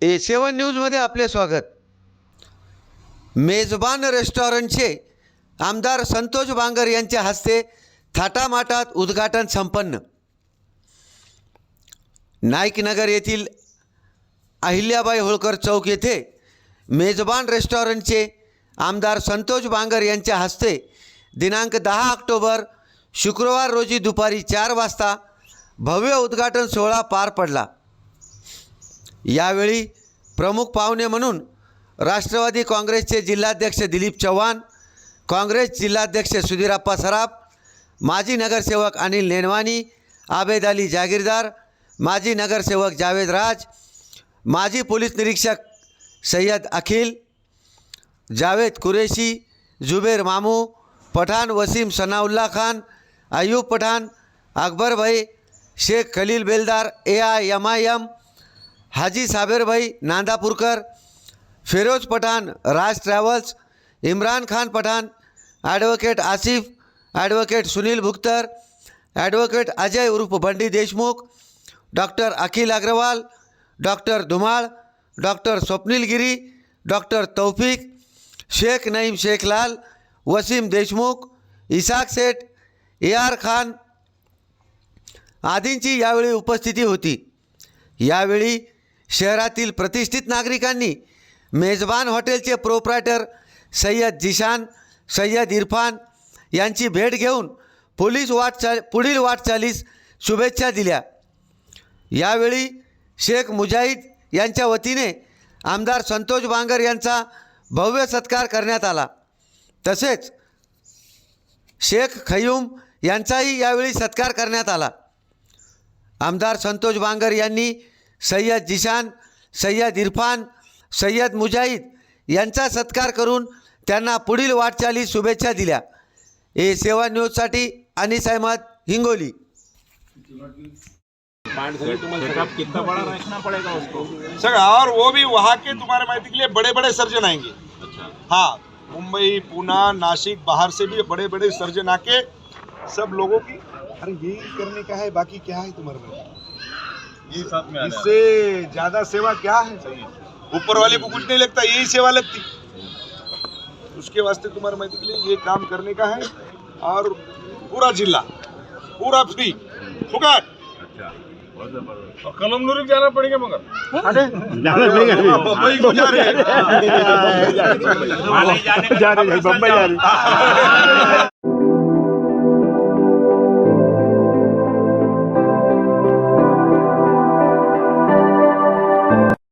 A7 न्यूजमध्ये आपले स्वागत। मेजबान रेस्टॉरंटचे आमदार संतोष बांगर यांच्या हस्ते थाटामाटात उद्घाटन संपन्न। नाईकनगर येथील अहिल्याबाई होळकर चौक येथे मेजबान रेस्टॉरंटचे आमदार संतोष बांगर यांच्या हस्ते दिनांक 10 ऑक्टोबर शुक्रवार रोजी दुपारी 4 वाजता भव्य उद्घाटन सोहळा पार पडला। यावेळी प्रमुख पाहुणे म्हणून राष्ट्रवादी काँग्रेसचे जिल्हाध्यक्ष दिलीप चव्हाण, काँग्रेस जिल्हाध्यक्ष सुधीरप्पा सराफ, माजी नगरसेवक अनिल नेनवानी, आबेद अली जागीरदार, माजी नगरसेवक जावेद राज, माजी पोलीस निरीक्षक सय्यद अखिल, जावेद कुरेशी, जुबेर मामू, पठान वसीम सनाउल्ला खान, अयूब पठान, अकबर भाई, शेख खलील बेलदार AIMIM, Haji Sabir Bhai Nandapurkar, Firoz Pathan Raj travels, Imran Khan Pathan, advocate Asif, advocate Sunil Bhuktar, advocate Ajay उर्फ Bandi Deshmukh, doctor Akhil Agarwal, doctor Dhumal, doctor Swapnil Giri, doctor Taufiq, Sheikh Naeem Shekhlal, Wasim Deshmukh, Isaq Seth, AR Khan आदींची यावेळी उपस्थिती होती। यावेळी शहरातील प्रतिष्ठित नागरिकांनी मेजबान हॉटेलचे प्रोप्रायटर सय्यद जिशान, सय्यद इरफान यांची भेट घेऊन पुढील वाटचालीस शुभेच्छा दिल्या। यावेळी शेख मुजाहिद यांच्या वतीने आमदार संतोष बांगर यांचा भव्य सत्कार करण्यात आला। तसेच शेख खयूम यांचाही यावेळी सत्कार करण्यात आला। आमदार संतोष बांगर यांनी सय्यद जिशान, सय्यद इरफान, सय्यद मुजाहिद यांचा सत्कार करून त्यांना पुढील वाटचालीस शुभेच्छा दिल्या। A7 न्यूजसाठी अनीस अहमद, हिंगोली। सेटअप कितना बड़ा रखना पड़ेगा उसको सर, और वो भी वहाँ के तुम्हारे माहिती के लिए बड़े बड़े सर्जन आएंगे। अच्छा, हाँ, मुंबई, पूना, नासिक, बाहर से भी बड़े बड़े सर्जन आके सब लोगों की अरे यही करने का है, बाकी क्या है तुम्हारे में? ये साथ में इससे ज्यादा सेवा क्या है? ऊपर वाले को कुछ नहीं लगता, यही सेवा लगती। उसके वास्ते तुम्हारे माहिती के लिए ये काम करने का है और पूरा जिला पूरा फ्री फुकट। अच्छा, बहुत जबरदस्त। और कलमनुरी जाना पड़ेगा मगर अरे बम्बई को जा रहे हैं। बम्बई जा रहे